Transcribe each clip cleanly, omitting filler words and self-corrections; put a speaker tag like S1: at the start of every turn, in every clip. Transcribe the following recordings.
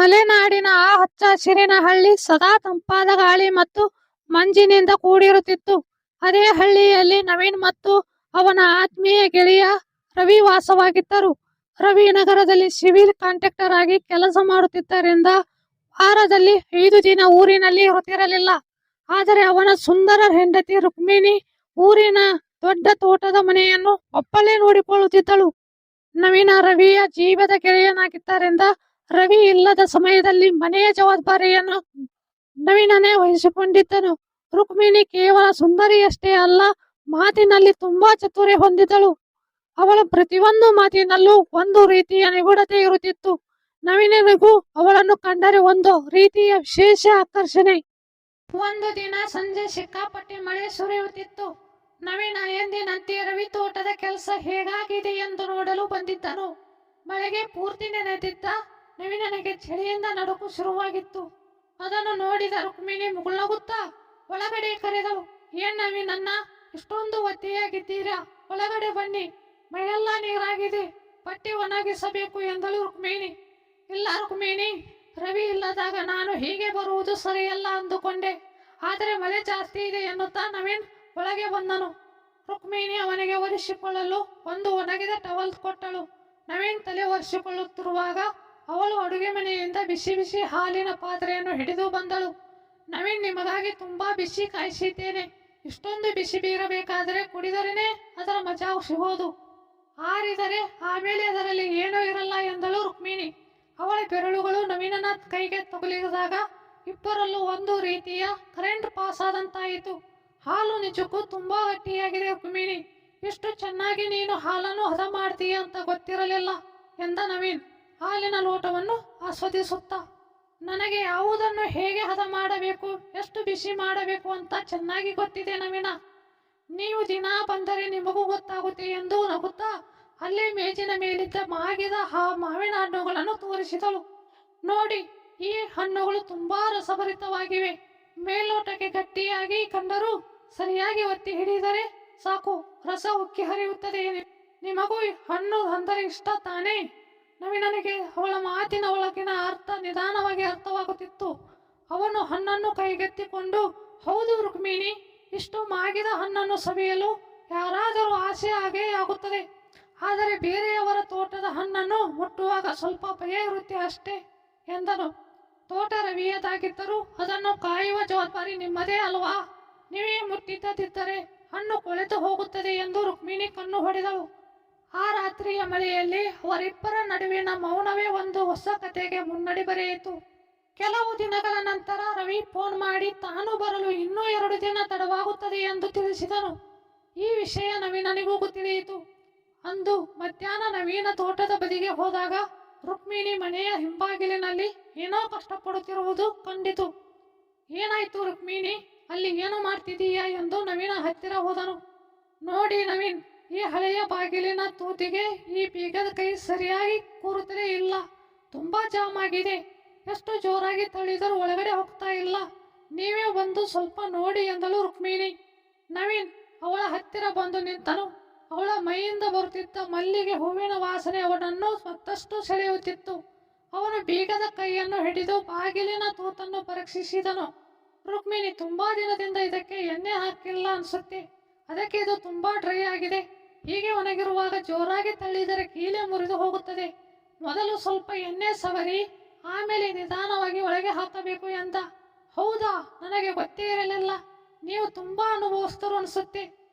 S1: ಮಲೆನಾಡಿನ ಆ ಹಚ್ಚ ಹಸಿರಿನ ಹಳ್ಳಿ ಸದಾ ತಂಪಾದ ಗಾಳಿ ಮತ್ತು ಮಂಜಿನಿಂದ ಕೂಡಿರುತ್ತಿತ್ತು. ಅದೇ ಹಳ್ಳಿಯಲ್ಲಿ ನವೀನ್ ಮತ್ತು ಅವನ ಆತ್ಮೀಯ ಗೆಳೆಯ ರವಿ ವಾಸವಾಗಿದ್ದರು. ರವಿ ನಗರದಲ್ಲಿ ಸಿವಿಲ್ ಕಾಂಟ್ರಾಕ್ಟರ್ ಆಗಿ ಕೆಲಸ ಮಾಡುತ್ತಿದ್ದರಿಂದ ವಾರದಲ್ಲಿ 5 ದಿನ ಊರಿನಲ್ಲಿ ಇರುತ್ತಿರಲಿಲ್ಲ. ಆದರೆ ಅವನ ಸುಂದರ ಹೆಂಡತಿ ರುಕ್ಮಿಣಿ ಊರಿನ ದೊಡ್ಡ ತೋಟದ ಮನೆಯನ್ನು ಒಬ್ಬಳೇ ನೋಡಿಕೊಳ್ಳುತ್ತಿದ್ದಳು. ನವೀನ ರವಿಯ ಜೀವದ ಗೆಳೆಯನಾಗಿದ್ದರಿಂದ ರವಿ ಇಲ್ಲದ ಸಮಯದಲ್ಲಿ ಮನೆಯ ಜವಾಬ್ದಾರಿಯನ್ನು ನವೀನನೇ ವಹಿಸಿಕೊಂಡಿದ್ದನು. ರುಕ್ಮಿಣಿ ಕೇವಲ ಸುಂದರಿಯಷ್ಟೇ ಅಲ್ಲ, ಮಾತಿನಲ್ಲಿ ತುಂಬಾ ಚಾತುರ್ಯ ಹೊಂದಿದಳು. ಅವಳ ಪ್ರತಿಯೊಂದು ಮಾತಿನಲ್ಲೂ ಒಂದು ರೀತಿಯ ನಿಗೂಢತೆ ಇರುತ್ತಿತ್ತು. ನವೀನನಿಗೂ ಅವಳನ್ನು ಕಂಡರೆ ಒಂದು ರೀತಿಯ ವಿಶೇಷ ಆಕರ್ಷಣೆ. ಒಂದು ದಿನ ಸಂಜೆ ಸಿಕ್ಕಾಪಟ್ಟೆ ಮಳೆ ಸುರಿಯುತ್ತಿತ್ತು. ನವೀನ ಎಂದಿನಂತೆ ರವಿ ತೋಟದ ಕೆಲಸ ಹೇಗಾಗಿದೆ ಎಂದು ನೋಡಲು ಬಂದಿದ್ದನು. ಮಳೆಗೆ ಪೂರ್ತಿ ನೆನೆದಿದ್ದ ನವೀನನಿಗೆ ಚಳಿಯಿಂದ ನಡುಕು ಶುರುವಾಗಿತ್ತು. ಅದನ್ನು ನೋಡಿದ ರುಕ್ಮಿಣಿ ಮುಗುಳ್ನಗುತ್ತಾ ಒಳಗಡೆ ಕರೆದಳು. ಏನ್ ನವೀನನ್ನ, ಇಷ್ಟೊಂದು ಒದ್ದೆಯಾಗಿದ್ದೀರಾ? ಒಳಗಡೆ ಬನ್ನಿ, ಮೈಯೆಲ್ಲ ನೀರಾಗಿದೆ, ಬಟ್ಟೆ ಒಣಗಿಸಬೇಕು ಎಂದಳು ರುಕ್ಮಿಣಿ. ಇಲ್ಲ ರುಕ್ಮಿಣಿ, ರವಿ ಇಲ್ಲದಾಗ ನಾನು ಹೀಗೆ ಬರುವುದು ಸರಿಯಲ್ಲ ಅಂದುಕೊಂಡೆ. ಆದರೆ ಮಳೆ ಜಾಸ್ತಿ ಇದೆ ಎನ್ನುತ್ತಾ ನವೀನ್ ಒಳಗೆ ಬಂದನು. ರುಕ್ಮಿಣಿ ಅವನಿಗೆ ಒರೆಸಿಕೊಳ್ಳಲು ಒಂದು ಒಣಗಿದ ಟವಲ್ ಕೊಟ್ಟಳು. ನವೀನ್ ತಲೆ ಒರೆಸಿಕೊಳ್ಳುತ್ತಿರುವಾಗ ಅವಳು ಅಡುಗೆ ಮನೆಯಿಂದ ಬಿಸಿ ಬಿಸಿ ಹಾಲಿನ ಪಾತ್ರೆಯನ್ನು ಹಿಡಿದು ಬಂದಳು. ನವೀನ್, ನಿಮಗಾಗಿ ತುಂಬಾ ಬಿಸಿ ಕಾಯಿಸಿದ್ದೇನೆ. ಇಷ್ಟೊಂದು ಬಿಸಿ ಬೀರಬೇಕಾದರೆ ಕುಡಿದರೇನೆ ಅದರ ಮಜಾ ಸಿಗೋದು. ಆರಿದರೆ ಆಮೇಲೆ ಅದರಲ್ಲಿ ಏನೂ ಇರಲ್ಲ ಎಂದಳು ರುಕ್ಮಿಣಿ. ಅವಳ ಬೆರಳುಗಳು ನವೀನನ ಕೈಗೆ ತಗುಲಿದಾಗ ಇಬ್ಬರಲ್ಲೂ ಒಂದು ರೀತಿಯ ಕರೆಂಟ್ ಪಾಸ್ ಆದಂತಾಯಿತು. ಹಾಲು ನಿಜಕ್ಕೂ ತುಂಬಾ ಗಟ್ಟಿಯಾಗಿದೆ ರುಕ್ಮಿಣಿ. ಇಷ್ಟು ಚೆನ್ನಾಗಿ ನೀನು ಹಾಲನ್ನು ಹದ ಮಾಡ್ತೀಯ ಅಂತ ಗೊತ್ತಿರಲಿಲ್ಲ ಎಂದ ನವೀನ್ ಹಾಲಿನ ಲೋಟವನ್ನು ಆಸ್ವಾದಿಸುತ್ತಾ. ನನಗೆ ಯಾವುದನ್ನು ಹೇಗೆ ಹದ ಮಾಡಬೇಕು, ಎಷ್ಟು ಬಿಸಿ ಮಾಡಬೇಕು ಅಂತ ಚೆನ್ನಾಗಿ ಗೊತ್ತಿದೆ ನವೀನ. ನೀವು ದಿನ ಬಂದರೆ ನಿಮಗೂ ಗೊತ್ತಾಗುತ್ತೆ ಎಂದು ನಗುತ್ತಾ ಅಲ್ಲೇ ಮೇಜಿನ ಮೇಲಿದ್ದ ಮಾಗಿದ ಮಾವಿನ ಹಣ್ಣುಗಳನ್ನು ತೋರಿಸಿದಳು. ನೋಡಿ, ಈ ಹಣ್ಣುಗಳು ತುಂಬಾ ರಸಭರಿತವಾಗಿವೆ. ಮೇಲ್ನೋಟಕ್ಕೆ ಗಟ್ಟಿಯಾಗಿ ಕಂಡರೂ ಸರಿಯಾಗಿ ಒತ್ತಿ ಹಿಡಿದರೆ ಸಾಕು, ರಸ ಉಕ್ಕಿ ಹರಿಯುತ್ತದೆ. ನಿಮಗೂ ಹಣ್ಣು ಅಂದರೆ ಇಷ್ಟ ತಾನೇ? ನವೀನನಿಗೆ ಅವಳ ಮಾತಿನ ಒಳಗಿನ ಅರ್ಥ ನಿಧಾನವಾಗಿ ಅರ್ಥವಾಗುತ್ತಿತ್ತು. ಅವನು ಹಣ್ಣನ್ನು ಕೈಗೆತ್ತಿಕೊಂಡು, ಹೌದು ರುಕ್ಮಿಣಿ, ಇಷ್ಟು ಮಾಗಿದ ಹಣ್ಣನ್ನು ಸವಿಯಲು ಯಾರಾದರೂ ಆಸೆ ಆಗೇ ಆಗುತ್ತದೆ. ಆದರೆ ಬೇರೆಯವರ ತೋಟದ ಹಣ್ಣನ್ನು ಮುಟ್ಟುವಾಗ ಸ್ವಲ್ಪ ಭಯ ಇರುತ್ತೆ ಅಷ್ಟೇ ಎಂದನು. ತೋಟ ರವಿಯದಾಗಿದ್ದರೂ ಅದನ್ನು ಕಾಯುವ ಜವಾಬ್ದಾರಿ ನಿಮ್ಮದೇ ಅಲ್ವಾ? ನೀವೇ ಮುಟ್ಟಿದ್ದದಿದ್ದರೆ ಹಣ್ಣು ಕೊಳೆತು ಹೋಗುತ್ತದೆ ಎಂದು ರುಕ್ಮಿಣಿ ಕಣ್ಣು ಹೊಡೆದಳು. ಆ ರಾತ್ರಿಯ ಮಳೆಯಲ್ಲಿ ಅವರಿಬ್ಬರ ನಡುವಿನ ಮೌನವೇ ಒಂದು ಹೊಸ ಕಥೆಗೆ ಮುನ್ನಡಿ ಬರೆಯಿತು. ಕೆಲವು ದಿನಗಳ ನಂತರ ರವಿ ಫೋನ್ ಮಾಡಿ ತಾನು ಬರಲು ಇನ್ನೂ 2 ದಿನ ತಡವಾಗುತ್ತದೆ ಎಂದು ತಿಳಿಸಿದನು. ಈ ವಿಷಯ ನವೀನನಿಗೂ ತಿಳಿಯಿತು. ಅಂದು ಮಧ್ಯಾಹ್ನ ನವೀನ ತೋಟದ ಬದಿಗೆ ಹೋದಾಗ ರುಕ್ಮಿಣಿ ಮನೆಯ ಹಿಂಬಾಗಿಲಿನಲ್ಲಿ ಏನೋ ಕಷ್ಟಪಡುತ್ತಿರುವುದು ಕಂಡಿತು. ಏನಾಯ್ತು ರುಕ್ಮಿಣಿ, ಅಲ್ಲಿ ಏನು ಮಾಡ್ತಿದೀಯಾ ಎಂದು ನವೀನ ಹತ್ತಿರ ಹೋದನು. ನೋಡಿ ನವೀನ್, ಈ ಹಳೆಯ ಬಾಗಿಲಿನ ತೂತಿಗೆ ಈ ಬೀಗದ ಕೈ ಸರಿಯಾಗಿ ಕೂರುತ್ತಲೇ ಇಲ್ಲ. ತುಂಬಾ ಜಾಮ್ ಆಗಿದೆ. ಎಷ್ಟು ಜೋರಾಗಿ ತಳ್ಳಿದರೂ ಒಳಗಡೆ ಹೋಗ್ತಾ ಇಲ್ಲ. ನೀವೇ ಬಂದು ಸ್ವಲ್ಪ ನೋಡಿ ಎಂದಳು ರುಕ್ಮಿಣಿ. ನವೀನ್ ಅವಳ ಹತ್ತಿರ ಬಂದು ನಿಂತನು. ಅವಳ ಮೈಯಿಂದ ಬರುತ್ತಿದ್ದ ಮಲ್ಲಿಗೆ ಹೂವಿನ ವಾಸನೆ ಅವನನ್ನು ಮತ್ತಷ್ಟು ಸೆಳೆಯುತ್ತಿತ್ತು. ಅವನು ಬೀಗದ ಕೈಯನ್ನು ಹಿಡಿದು ಬಾಗಿಲಿನ ತೂತನ್ನು ಪರೀಕ್ಷಿಸಿದನು. ರುಕ್ಮಿಣಿ, ತುಂಬಾ ದಿನದಿಂದ ಇದಕ್ಕೆ ಎಣ್ಣೆ ಹಾಕಿಲ್ಲ ಅನ್ಸುತ್ತೆ. ಅದಕ್ಕೆ ಇದು ತುಂಬಾ ಡ್ರೈ ಆಗಿದೆ. ಹೀಗೆ ಒಣಗಿರುವಾಗ ಜೋರಾಗಿ ತಳ್ಳಿದರೆ ಕೀಲೆ ಮುರಿದು ಹೋಗುತ್ತದೆ. ಮೊದಲು ಸ್ವಲ್ಪ ಎಣ್ಣೆ ಸವರಿ ಆಮೇಲೆ ನಿಧಾನವಾಗಿ ಒಳಗೆ ಹಾಕಬೇಕು ಎಂದ. ಹೌದಾ, ನನಗೆ ಗೊತ್ತೇ ಇರಲಿಲ್ಲ. ನೀವು ತುಂಬಾ ಅನುಭವಸ್ಥರು ಅನಿಸುತ್ತೆ.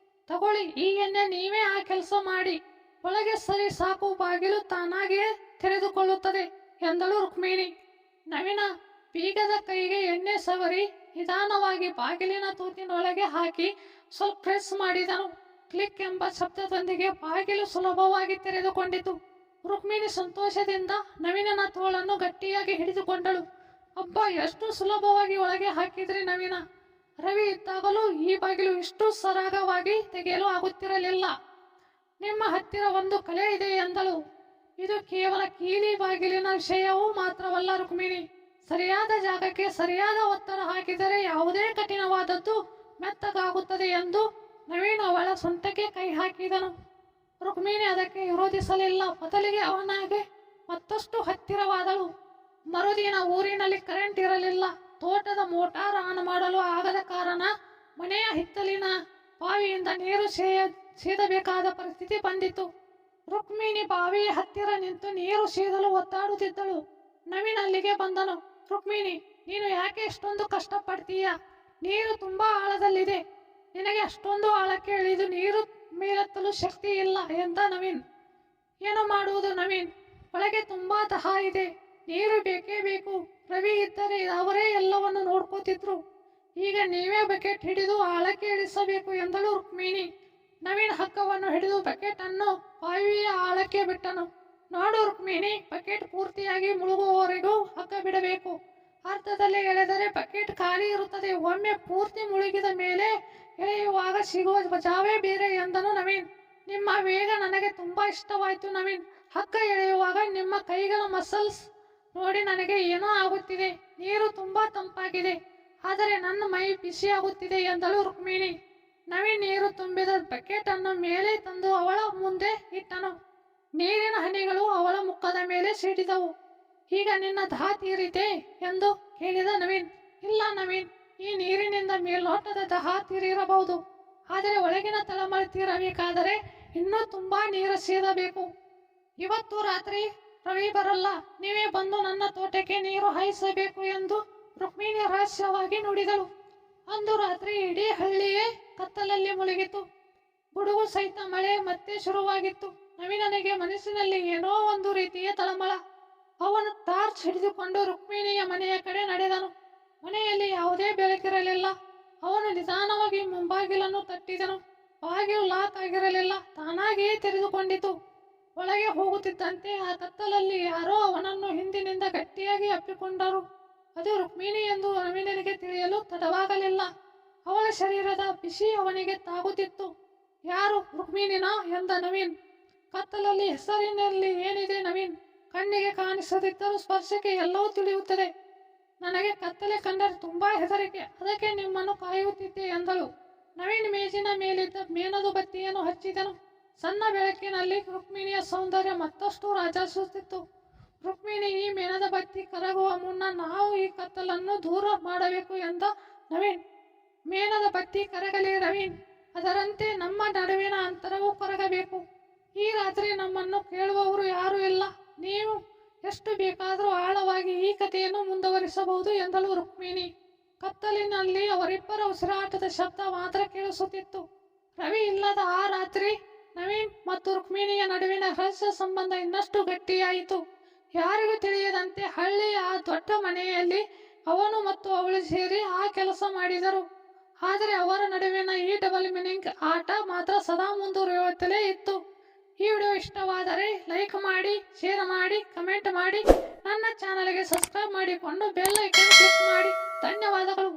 S1: ತಗೊಳ್ಳಿ, ಈ ಎಣ್ಣೆ ನೀವೇ ಆ ಕೆಲಸ ಮಾಡಿ. ಒಳಗೆ ಸರಿ ಸಾಕು, ಬಾಗಿಲು ತಾನಾಗಿಯೇ ತೆರೆದುಕೊಳ್ಳುತ್ತದೆ ಎಂದಳು ರುಕ್ಮಿಣಿ. ನವೀನ ಬೀಗದ ಕೈಗೆ ಎಣ್ಣೆ ಸವರಿ ನಿಧಾನವಾಗಿ ಬಾಗಿಲಿನ ತೂತಿನೊಳಗೆ ಹಾಕಿ ಸ್ವಲ್ಪ ಪ್ರೆಸ್ ಮಾಡಿದನು. ಕ್ಲಿಕ್ ಎಂಬ ಶಬ್ದದೊಂದಿಗೆ ಬಾಗಿಲು ಸುಲಭವಾಗಿ ತೆರೆದುಕೊಂಡಿತು. ರುಕ್ಮಿಣಿ ಸಂತೋಷದಿಂದ ನವೀನನ ತೋಳನ್ನು ಗಟ್ಟಿಯಾಗಿ ಹಿಡಿದುಕೊಂಡಳು. ಅಬ್ಬ, ಎಷ್ಟು ಸುಲಭವಾಗಿ ಒಳಗೆ ಹಾಕಿದ್ರಿ ನವೀನ. ರವಿ ಇದ್ದಾಗಲೂ ಈ ಬಾಗಿಲು ಇಷ್ಟು ಸರಾಗವಾಗಿ ತೆಗೆಯಲು ಆಗುತ್ತಿರಲಿಲ್ಲ. ನಿಮ್ಮ ಹತ್ತಿರ ಒಂದು ಕಲೆ ಇದೆ ಎಂದಳು. ಇದು ಕೇವಲ ಕೀಲಿ ಬಾಗಿಲಿನ ವಿಷಯವೂ ಮಾತ್ರವಲ್ಲ ರುಕ್ಮಿಣಿ. ಸರಿಯಾದ ಜಾಗಕ್ಕೆ ಸರಿಯಾದ ಒತ್ತಡ ಹಾಕಿದರೆ ಯಾವುದೇ ಕಠಿಣವಾದದ್ದು ಮೆತ್ತಗಾಗುತ್ತದೆ ಎಂದು ನವೀನ್ ಅವಳ ಸೊಂಟಕ್ಕೆ ಕೈ ಹಾಕಿದನು. ರುಕ್ಮಿಣಿ ಅದಕ್ಕೆ ವಿರೋಧಿಸಲಿಲ್ಲ. ಬದಲಿಗೆ ಅವನಿಗೆ ಮತ್ತಷ್ಟು ಹತ್ತಿರವಾದಳು. ಮರುದಿನ ಊರಿನಲ್ಲಿ ಕರೆಂಟ್ ಇರಲಿಲ್ಲ. ತೋಟದ ಮೋಟಾರ್ ಆನ್ ಮಾಡಲು ಆಗದ ಕಾರಣ ಮನೆಯ ಹಿತ್ತಲಿನ ಬಾವಿಯಿಂದ ನೀರು ಸೇದಬೇಕಾದ ಪರಿಸ್ಥಿತಿ ಬಂದಿತು. ರುಕ್ಮಿಣಿ ಬಾವಿಯ ಹತ್ತಿರ ನಿಂತು ನೀರು ಸೇದಲು ಒತ್ತಾಡುತ್ತಿದ್ದಳು. ನವೀನ್ ಅಲ್ಲಿಗೆ ಬಂದನು. ರುಕ್ಮಿಣಿ, ನೀನು ಯಾಕೆ ಇಷ್ಟೊಂದು ಕಷ್ಟಪಡ್ತೀಯ? ನೀರು ತುಂಬಾ ಆಳದಲ್ಲಿದೆ. ನಿನಗೆ ಅಷ್ಟೊಂದು ಆಳಕ್ಕೆ ಇಳಿದು ನೀರು ಮೇಲೆತ್ತಲು ಶಕ್ತಿ ಇಲ್ಲ ಎಂದ ನವೀನ್. ಏನು ಮಾಡುವುದು ನವೀನ್, ಒಳಗೆ ತುಂಬಾ ದಾಹ ಇದೆ. ನೀರು ಬೇಕೇ ಬೇಕು. ರವಿ ಇದ್ದರೆ ಅವರೇ ಎಲ್ಲವನ್ನು ನೋಡ್ಕೋತಿದ್ರು. ಈಗ ನೀವೇ ಬಕೆಟ್ ಹಿಡಿದು ಆಳಕ್ಕೆ ಇಳಿಸಬೇಕು ಎಂದಳು ರುಕ್ಮಿಣಿ. ನವೀನ್ ಹಗ್ಗವನ್ನು ಹಿಡಿದು ಬಕೆಟ್ ಅನ್ನು ಬಾವಿಯ ಆಳಕ್ಕೆ ಬಿಟ್ಟನು. ನೋಡು ರುಕ್ಮಿಣಿ, ಬಕೆಟ್ ಪೂರ್ತಿಯಾಗಿ ಮುಳುಗುವವರೆಗೂ ಹಗ್ಗ ಬಿಡಬೇಕು. ಅರ್ಧದಲ್ಲಿ ಎಳೆದರೆ ಬಕೆಟ್ ಖಾಲಿ ಇರುತ್ತದೆ. ಒಮ್ಮೆ ಪೂರ್ತಿ ಮುಳುಗಿದ ಮೇಲೆ ಎಳೆಯುವಾಗ ಸಿಗುವ ಮಜಾವೇ ಬೇರೆ ಎಂದನು ನವೀನ್. ನಿಮ್ಮ ವೇಗ ನನಗೆ ತುಂಬಾ ಇಷ್ಟವಾಯಿತು ನವೀನ್. ಹಗ್ಗ ಎಳೆಯುವಾಗ ನಿಮ್ಮ ಕೈಗಳ ಮಸಲ್ಸ್ ನೋಡಿ ನನಗೆ ಏನೋ ಆಗುತ್ತಿದೆ. ನೀರು ತುಂಬಾ ತಂಪಾಗಿದೆ, ಆದರೆ ನನ್ನ ಮೈ ಬಿಸಿಯಾಗುತ್ತಿದೆ ಎಂದಳು ರುಕ್ಮಿಣಿ. ನವೀನ್ ನೀರು ತುಂಬಿದ ಬಕೆಟ್ ಅನ್ನು ಮೇಲೆ ತಂದು ಅವಳ ಮುಂದೆ ಇಟ್ಟನು. ನೀರಿನ ಹನಿಗಳು ಅವಳ ಮುಖದ ಮೇಲೆ ಸಿಡಿದವು. ಈಗ ನಿನ್ನ ದಾಹ ತೀರಿತೆ ಎಂದು ಕೇಳಿದ ನವೀನ್. ಇಲ್ಲ ನವೀನ್, ಈ ನೀರಿನಿಂದ ಮೇಲ್ನೋಟದ ದಾಹ ತೀರಿರಬಹುದು, ಆದರೆ ಒಳಗಿನ ತಳಮಳ ತೀರಬೇಕಾದರೆ ಇನ್ನೂ ತುಂಬಾ ನೀರು ಸೇದಬೇಕು. ಇವತ್ತು ರಾತ್ರಿ ರವಿ ಬರಲ್ಲ. ನೀವೇ ಬಂದು ನನ್ನ ತೋಟಕ್ಕೆ ನೀರು ಹಾಯಿಸಬೇಕು ಎಂದು ರುಕ್ಮಿಣಿ ರಹಸ್ಯವಾಗಿ ನುಡಿದಳು. ಅಂದು ರಾತ್ರಿ ಇಡೀ ಹಳ್ಳಿಯೇ ಕತ್ತಲಲ್ಲಿ ಮುಳುಗಿತು. ಗುಡುಗು ಸಹಿತ ಮಳೆ ಮತ್ತೆ ಶುರುವಾಗಿತ್ತು. ನವೀನನಿಗೆ ಮನಸ್ಸಿನಲ್ಲಿ ಏನೋ ಒಂದು ರೀತಿಯ ತಳಮಳ. ಅವನು ಟಾರ್ಚ್ ಹಿಡಿದುಕೊಂಡು ರುಕ್ಮಿಣಿಯ ಮನೆಯ ಕಡೆ ನಡೆದನು. ಮನೆಯಲ್ಲಿ ಯಾವುದೇ ಬೆಳಕಿರಲಿಲ್ಲ. ಅವನು ನಿಧಾನವಾಗಿ ಮುಂಬಾಗಿಲನ್ನು ತಟ್ಟಿದನು. ಬಾಗಿಲು ಲಾಕ್ ಆಗಿರಲಿಲ್ಲ, ತಾನಾಗಿಯೇ ತೆರೆದುಕೊಂಡಿತು. ಒಳಗೆ ಹೋಗುತ್ತಿದ್ದಂತೆ ಆ ಕತ್ತಲಲ್ಲಿ ಯಾರೋ ಅವನನ್ನು ಹಿಂದಿನಿಂದ ಗಟ್ಟಿಯಾಗಿ ಅಪ್ಪಿಕೊಂಡರು. ಅದು ರುಕ್ಮಿಣಿ ಎಂದು ನವೀನನಿಗೆ ತಿಳಿಯಲು ತಡವಾಗಲಿಲ್ಲ. ಅವಳ ಶರೀರದ ಬಿಸಿ ಅವನಿಗೆ ತಾಗುತ್ತಿತ್ತು. ಯಾರು, ರುಕ್ಮಿಣಿನಾ ಎಂದ ನವೀನ್. ಕತ್ತಲಲ್ಲಿ ಹೆಸರಿನಲ್ಲಿ ಏನಿದೆ ನವೀನ್? ಕಣ್ಣಿಗೆ ಕಾಣಿಸದಿದ್ದರೂ ಸ್ಪರ್ಶಕ್ಕೆ ಎಲ್ಲವೂ ತಿಳಿಯುತ್ತದೆ. ನನಗೆ ಕತ್ತಲೆ ಕಂಡರೆ ತುಂಬಾ ಹೆದರಿಕೆ, ಅದಕ್ಕೆ ನಿಮ್ಮನ್ನು ಕಾಯುತ್ತಿದ್ದೆ ಎಂದಳು. ನವೀನ್ ಮೇಜಿನ ಮೇಲಿದ್ದ ಮೇಣದ ಬತ್ತಿಯನ್ನು ಹಚ್ಚಿದನು. ಸಣ್ಣ ಬೆಳಕಿನಲ್ಲಿ ರುಕ್ಮಿಣಿಯ ಸೌಂದರ್ಯ ಮತ್ತಷ್ಟು ರಾಜಾಯಿಸುತ್ತಿತ್ತು. ರುಕ್ಮಿಣಿ, ಈ ಮೇಣದ ಬತ್ತಿ ಕರಗುವ ಮುನ್ನ ನಾವು ಈ ಕತ್ತಲನ್ನು ದೂರ ಮಾಡಬೇಕು ಎಂದ ನವೀನ್. ಮೇಣದ ಬತ್ತಿ ಕರಗಲಿ ನವೀನ್, ಅದರಂತೆ ನಮ್ಮ ನಡುವಿನ ಅಂತರವೂ ಕರಗಬೇಕು. ಈ ರಾತ್ರಿ ನಮ್ಮನ್ನು ಕೇಳುವವರು ಯಾರೂ ಇಲ್ಲ. ನೀವು ಎಷ್ಟು ಬೇಕಾದರೂ ಆಳವಾಗಿ ಈ ಕಥೆಯನ್ನು ಮುಂದುವರಿಸಬಹುದು ಎಂದಳು ರುಕ್ಮಿಣಿ. ಕತ್ತಲಿನಲ್ಲಿ ಅವರಿಬ್ಬರ ಉಸಿರಾಟದ ಶಬ್ದ ಮಾತ್ರ ಕೇಳಿಸುತ್ತಿತ್ತು. ರವಿ ಇಲ್ಲದ ಆ ರಾತ್ರಿ ನವೀನ್ ಮತ್ತು ರುಕ್ಮಿಣಿಯ ನಡುವಿನ ರಹಸ್ಯ ಸಂಬಂಧ ಇನ್ನಷ್ಟು ಗಟ್ಟಿಯಾಯಿತು. ಯಾರಿಗೂ ತಿಳಿಯದಂತೆ ಹಳ್ಳಿಯ ಆ ದೊಡ್ಡ ಮನೆಯಲ್ಲಿ ಅವನು ಮತ್ತು ಅವಳು ಸೇರಿ ಆ ಕೆಲಸ ಮಾಡಿದರು. ಆದರೆ ಅವರ ನಡುವಿನ ಈ ಡಬಲ್ ಮೀನಿಂಗ್ ಆಟ ಮಾತ್ರ ಸದಾ ಮುಂದುವರಿಯುತ್ತಲೇ ಇತ್ತು. ಈ ವಿಡಿಯೋ ಇಷ್ಟವಾದರೆ ಲೈಕ್ ಮಾಡಿ, ಶೇರ್ ಮಾಡಿ, ಕಮೆಂಟ್ ಮಾಡಿ. ನನ್ನ ಚಾನಲ್ಗೆ ಸಬ್ಸ್ಕ್ರೈಬ್ ಮಾಡಿಕೊಂಡು ಬೆಲ್ ಐಕಾನ್ ಕ್ಲಿಕ್ ಮಾಡಿ. ಧನ್ಯವಾದಗಳು.